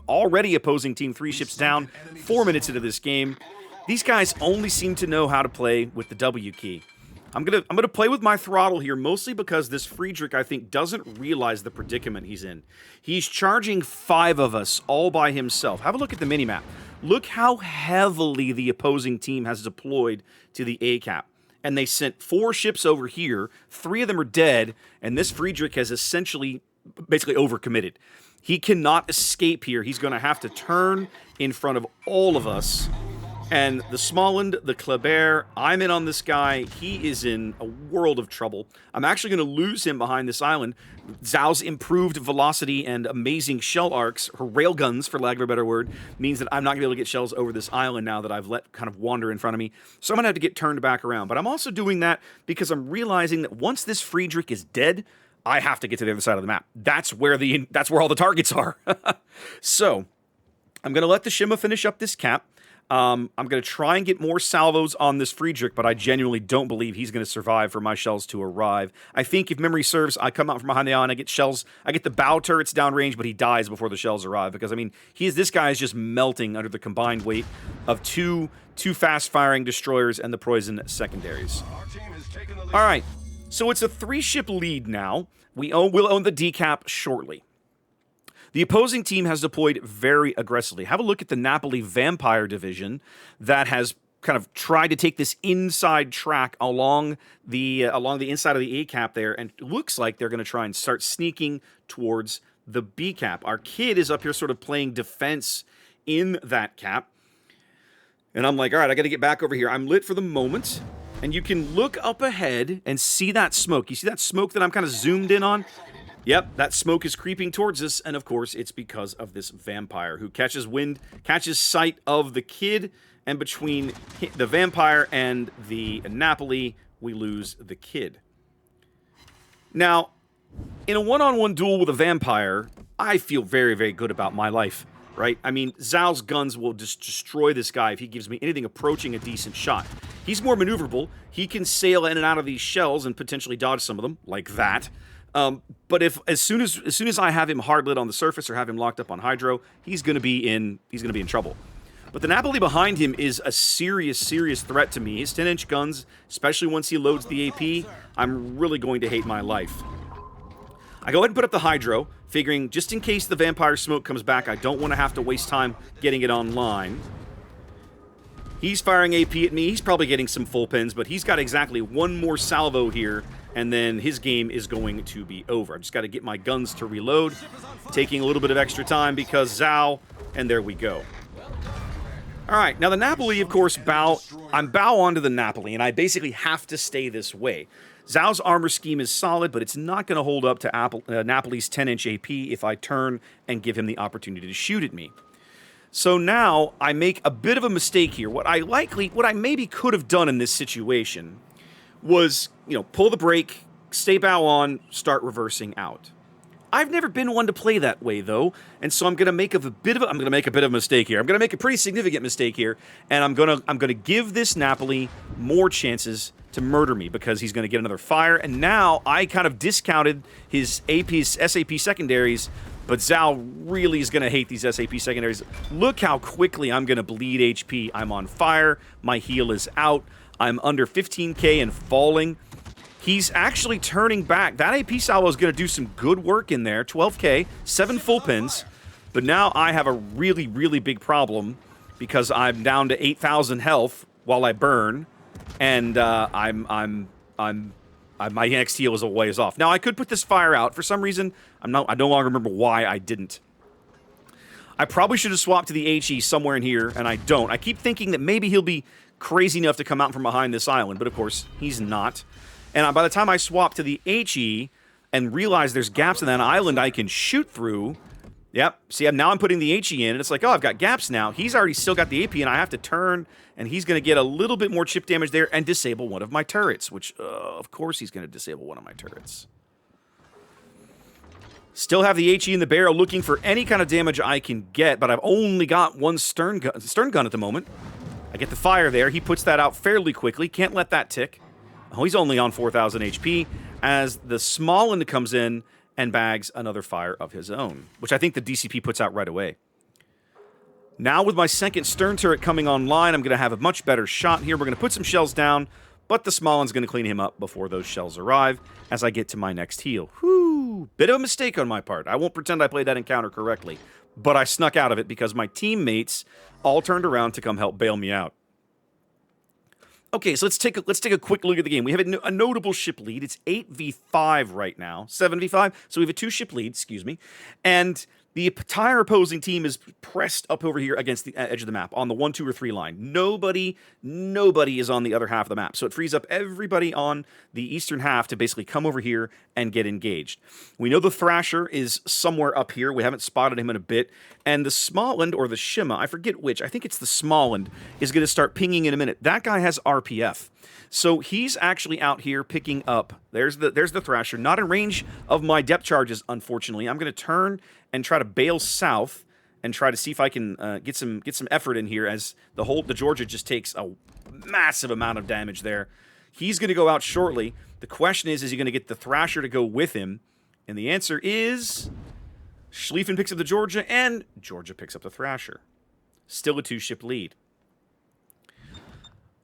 S1: Already opposing team 3 ships down, 4 minutes into this game. These guys only seem to know how to play with the W key. I'm gonna play with my throttle here, mostly because this Friedrich, I think, doesn't realize the predicament he's in. He's charging 5 of us all by himself. Have a look at the minimap. Look how heavily the opposing team has deployed to the A cap. And they sent 4 ships over here, 3 of them are dead, and this Friedrich has essentially, basically overcommitted. He cannot escape here. He's going to have to turn in front of all of us. And the Småland, the Kleber, I'm in on this guy. He is in a world of trouble. I'm actually going to lose him behind this island. Zhao's improved velocity and amazing shell arcs, her railguns, for lack of a better word, means that I'm not going to be able to get shells over this island now that I've let kind of wander in front of me. So I'm going to have to get turned back around. But I'm also doing that because I'm realizing that once this Friedrich is dead, I have to get to the other side of the map. That's where all the targets are. So I'm going to let the Shima finish up this cap. I'm going to try and get more salvos on this Friedrich, but I genuinely don't believe he's going to survive for my shells to arrive. I think, if memory serves, I come out from behind the island, I get shells, I get the bow turrets downrange, but he dies before the shells arrive, because, I mean, this guy is just melting under the combined weight of two fast-firing destroyers and the poison secondaries. All right, so it's a 3-ship lead now. We'll own the decap shortly. The opposing team has deployed very aggressively. Have a look at the Napoli Vampire Division that has kind of tried to take this inside track along the inside of the A cap there, and it looks like they're going to try and start sneaking towards the B cap. Our kid is up here sort of playing defense in that cap. And I'm like, all right, I got to get back over here. I'm lit for the moment. And you can look up ahead and see that smoke. You see that smoke that I'm kind of zoomed in on? Yep, that smoke is creeping towards us, and of course, it's because of this vampire who catches sight of the kid, and between the vampire and the Napoli, we lose the kid. Now, in a one-on-one duel with a vampire, I feel very, very good about my life, right? I mean, Zhao's guns will just destroy this guy if he gives me anything approaching a decent shot. He's more maneuverable. He can sail in and out of these shells and potentially dodge some of them, like that. But as soon as I have him hard lit on the surface or have him locked up on hydro, he's going to be in trouble. But the Napoli behind him is a serious, serious threat to me. His 10-inch guns, especially once he loads the AP, I'm really going to hate my life. I go ahead and put up the Hydro, figuring just in case the Vampire Smoke comes back, I don't want to have to waste time getting it online. He's firing AP at me. He's probably getting some full pins, but he's got exactly one more salvo here, and then his game is going to be over. I've just got to get my guns to reload, taking a little bit of extra time because Zhao, and there we go. All right, now the Napoli, of course, I'm bow onto the Napoli, and I basically have to stay this way. Zhao's armor scheme is solid, but it's not going to hold up to Napoli's 10-inch AP if I turn and give him the opportunity to shoot at me. So now I make a bit of a mistake here. What I maybe could have done in this situation was, pull the brake, stay bow on, start reversing out. I've never been one to play that way, though, and so I'm going to make a bit of a mistake here. I'm going to make a pretty significant mistake here, and I'm going to give this Napoli more chances to murder me because he's going to get another fire. And now I kind of discounted his SAP secondaries, but Zhao really is going to hate these SAP secondaries. Look how quickly I'm going to bleed HP. I'm on fire. My heal is out. I'm under 15k and falling. He's actually turning back. That AP salvo is going to do some good work in there. 12k, 7 full pins. But now I have a really, really big problem because I'm down to 8,000 health while I burn, and my next heal is a ways off. Now I could put this fire out. For some reason, I no longer remember why I didn't. I probably should have swapped to the HE somewhere in here, and I don't. I keep thinking that maybe he'll be crazy enough to come out from behind this island, but of course he's not. And by the time I swap to the HE and realize there's gaps in that island I can shoot through, yep, see, now I'm putting the HE in, and it's like, oh, I've got gaps now. He's already still got the AP, and I have to turn, and he's going to get a little bit more chip damage there and disable one of my turrets, which, of course, he's going to disable one of my turrets. Still have the HE in the barrel looking for any kind of damage I can get, but I've only got one stern gun at the moment. I get the fire there. He puts that out fairly quickly. Can't let that tick. Oh, he's only on 4,000 HP as the Smalland comes in and bags another fire of his own, which I think the DCP puts out right away. Now with my second stern turret coming online, I'm going to have a much better shot here. We're going to put some shells down, but the Smalland's going to clean him up before those shells arrive as I get to my next heal. Whew, bit of a mistake on my part. I won't pretend I played that encounter correctly, but I snuck out of it because my teammates all turned around to come help bail me out. Okay, so let's take a quick look at the game. We have a notable ship lead. It's 8v5 right now, 7v5. So we have a 2-ship lead, excuse me. And the entire opposing team is pressed up over here against the edge of the map on the 1, 2, or 3 line. Nobody is on the other half of the map. So it frees up everybody on the eastern half to basically come over here and get engaged. We know the Thrasher is somewhere up here. We haven't spotted him in a bit. And the Smalland, or the Shima, I forget which, I think it's the Smalland, is going to start pinging in a minute. That guy has RPF. So he's actually out here picking up. There's the Thrasher. Not in range of my depth charges, unfortunately. I'm going to turn and try to bail south and try to see if I can get some effort in here as the Georgia just takes a massive amount of damage there. He's going to go out shortly. The question is he going to get the Thrasher to go with him? And the answer is Schlieffen picks up the Georgia and Georgia picks up the Thrasher. Still a 2-ship lead.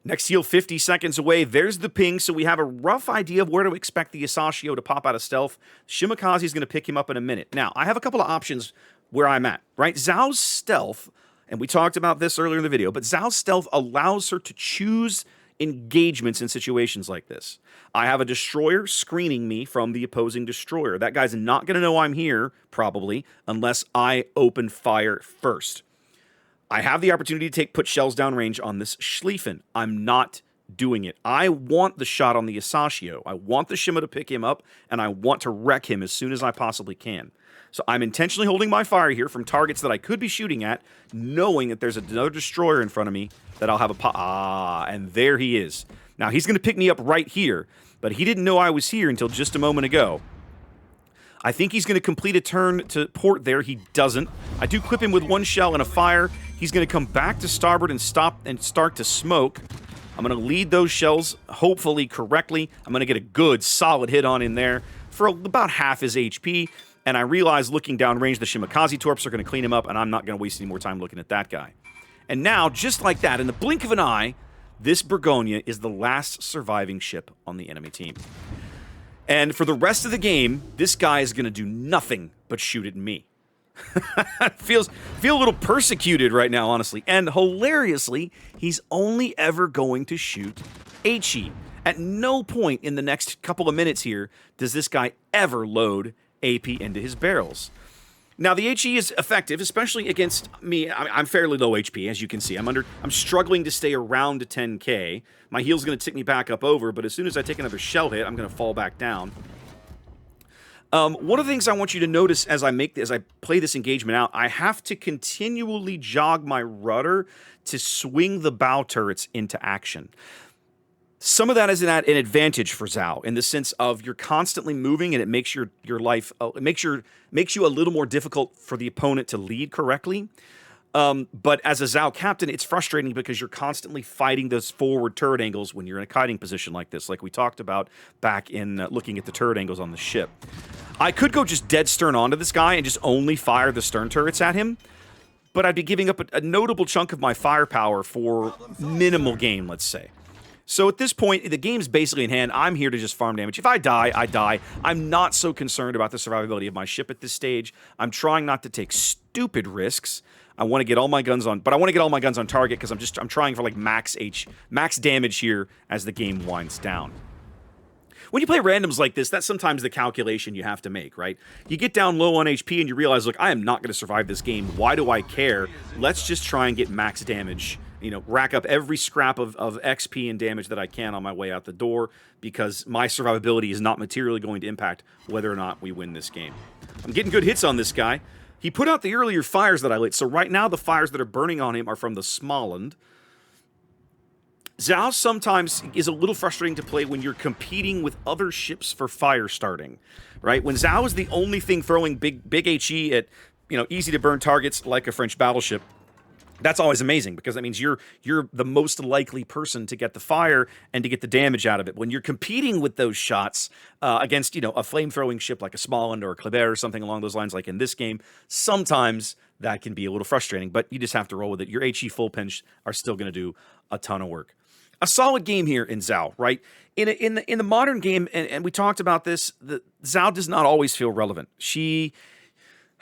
S1: Next heal 50 seconds away. There's the ping, so we have a rough idea of where to expect the Isashio to pop out of stealth. Shimakaze is going to pick him up in a minute. Now, I have a couple of options where I'm at, right? Zhao's stealth, and we talked about this earlier in the video, but Zhao's stealth allows her to choose engagements in situations like this. I have a destroyer screening me from the opposing destroyer. That guy's not going to know I'm here, probably, unless I open fire first. I have the opportunity to put shells downrange on this Schlieffen. I'm not doing it. I want the shot on the Isashio. I want the Shima to pick him up, and I want to wreck him as soon as I possibly can. So I'm intentionally holding my fire here from targets that I could be shooting at, knowing that there's another destroyer in front of me that I'll have and there he is. Now, he's going to pick me up right here, but he didn't know I was here until just a moment ago. I think he's going to complete a turn to port there. He doesn't. I do clip him with 1 shell and a fire. He's going to come back to starboard and stop and start to smoke. I'm going to lead those shells, hopefully correctly. I'm going to get a good, solid hit on in there for about half his HP. And I realize looking downrange, the Shimakaze Torps are going to clean him up, and I'm not going to waste any more time looking at that guy. And now, just like that, in the blink of an eye, this Burgonia is the last surviving ship on the enemy team. And for the rest of the game, this guy is going to do nothing but shoot at me. Feel a little persecuted right now, honestly. And hilariously, he's only ever going to shoot HE. At no point in the next couple of minutes here does this guy ever load AP into his barrels. Now, the HE is effective, especially against me. I'm fairly low HP, as you can see. I'm struggling to stay around 10k. My heal's going to tick me back up over, but as soon as I take another shell hit, I'm going to fall back down. One of the things I want you to notice as I play this engagement out, I have to continually jog my rudder to swing the bow turrets into action. Some of that is an advantage for Zhao in the sense of you're constantly moving, and it makes your life makes you a little more difficult for the opponent to lead correctly. But as a Zhao captain, it's frustrating because you're constantly fighting those forward turret angles when you're in a kiting position like this, like we talked about back in looking at the turret angles on the ship. I could go just dead stern onto this guy and just only fire the stern turrets at him, but I'd be giving up a notable chunk of my firepower for minimal gain, let's say. So at this point, the game's basically in hand. I'm here to just farm damage. If I die, I die. I'm not so concerned about the survivability of my ship at this stage. I'm trying not to take stupid risks. I want to get all my guns on, but I want to get all my guns on target because I'm trying for like max damage here as the game winds down. When you play randoms like this, that's sometimes the calculation you have to make, right? You get down low on HP and you realize, look, I am not going to survive this game. Why do I care? Let's just try and get max damage. You know, rack up every scrap of XP and damage that I can on my way out the door because my survivability is not materially going to impact whether or not we win this game. I'm getting good hits on this guy. He put out the earlier fires that I lit, so right now the fires that are burning on him are from the Smoland. Zhao sometimes is a little frustrating to play when you're competing with other ships for fire starting, right? When Zhao is the only thing throwing big HE at, easy to burn targets like a French battleship, that's always amazing because that means you're the most likely person to get the fire and to get the damage out of it. When you're competing with those shots against, a flame-throwing ship like a Smoland or a Kleber or something along those lines like in this game, sometimes that can be a little frustrating, but you just have to roll with it. Your HE full pinch are still going to do a ton of work. A solid game here in Zhao, right? In the modern game, and we talked about this, Zhao does not always feel relevant.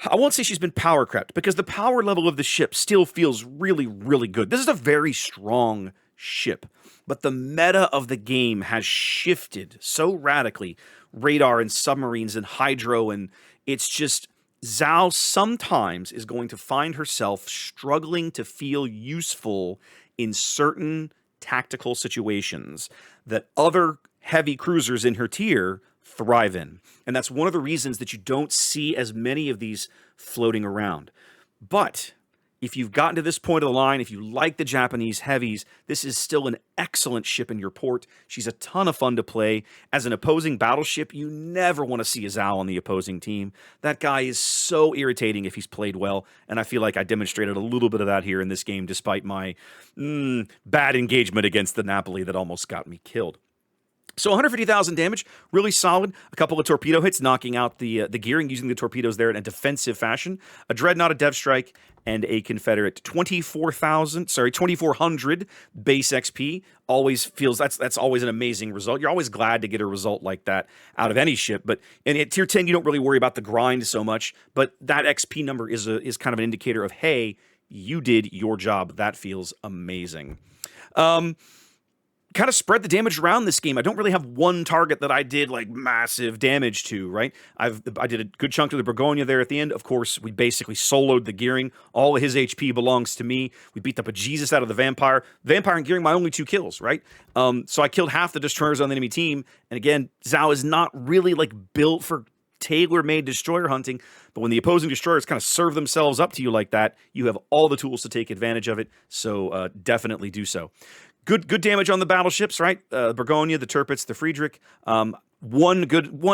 S1: I won't say she's been power crept because the power level of the ship still feels really, really good. This is a very strong ship, but the meta of the game has shifted so radically. Radar and submarines and hydro, and it's just Zhao sometimes is going to find herself struggling to feel useful in certain tactical situations that other heavy cruisers in her tier thrive in. And that's one of the reasons that you don't see as many of these floating around. But if you've gotten to this point of the line, if you like the Japanese heavies, this is still an excellent ship in your port. She's a ton of fun to play. As an opposing battleship, you never want to see a Zhao on the opposing team. That guy is so irritating if he's played well, and I feel like I demonstrated a little bit of that here in this game despite my bad engagement against the Napoli that almost got me killed. So 150,000 damage, really solid. A couple of torpedo hits, knocking out the gearing, using the torpedoes there in a defensive fashion. A Dreadnought, a Dev Strike, and a Confederate 2,400 base XP. Always feels that's always an amazing result. You're always glad to get a result like that out of any ship. But at tier 10, you don't really worry about the grind so much. But that XP number is kind of an indicator of, hey, you did your job. That feels amazing. Kind of spread the damage around this game. I don't really have one target that I did like massive damage to, right? I did a good chunk of the Burgonia there at the end. Of course, we basically soloed the gearing. All of his HP belongs to me. We beat the bejesus out of the Vampire. Vampire and gearing, my only 2 kills, right? So I killed half the destroyers on the enemy team. And again, Zhao is not really like built for tailor-made destroyer hunting, but when the opposing destroyers kind of serve themselves up to you like that, you have all the tools to take advantage of it. So definitely do so. Good damage on the battleships, right? Burgonia, the Tirpitz, the Friedrich. One,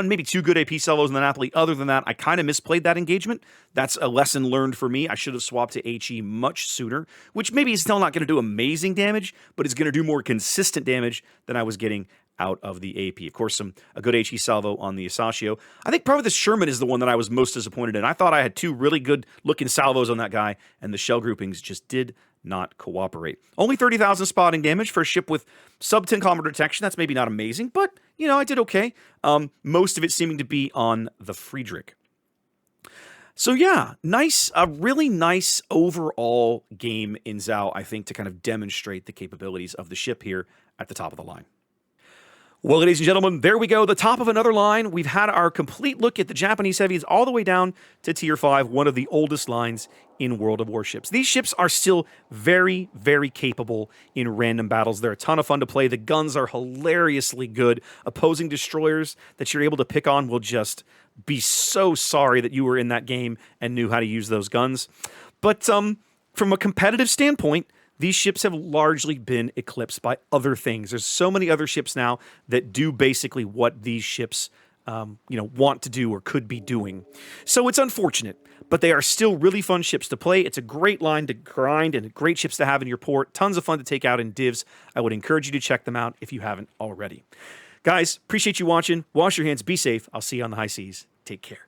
S1: maybe 2 good AP salvos in the Napoli. Other than that, I kind of misplayed that engagement. That's a lesson learned for me. I should have swapped to HE much sooner, which maybe is still not going to do amazing damage, but it's going to do more consistent damage than I was getting out of the AP. Of course, a good HE salvo on the Asashio. I think probably the Sherman is the one that I was most disappointed in. I thought I had 2 really good looking salvos on that guy, and the shell groupings just did not cooperate. Only 30,000 spotting damage for a ship with sub 10 kilometer detection. That's maybe not amazing, but, you know, I did okay. Most of it seeming to be on the Friedrich. So yeah, a really nice overall game in Zhao, I think, to kind of demonstrate the capabilities of the ship here at the top of the line. Well, ladies and gentlemen, there we go. The top of another line. We've had our complete look at the Japanese heavies all the way down to Tier 5, one of the oldest lines in World of Warships. These ships are still very, very capable in random battles. They're a ton of fun to play. The guns are hilariously good. Opposing destroyers that you're able to pick on will just be so sorry that you were in that game and knew how to use those guns. But from a competitive standpoint, these ships have largely been eclipsed by other things. There's so many other ships now that do basically what these ships want to do or could be doing. So it's unfortunate, but they are still really fun ships to play. It's a great line to grind and great ships to have in your port. Tons of fun to take out in divs. I would encourage you to check them out if you haven't already. Guys, appreciate you watching. Wash your hands. Be safe. I'll see you on the high seas. Take care.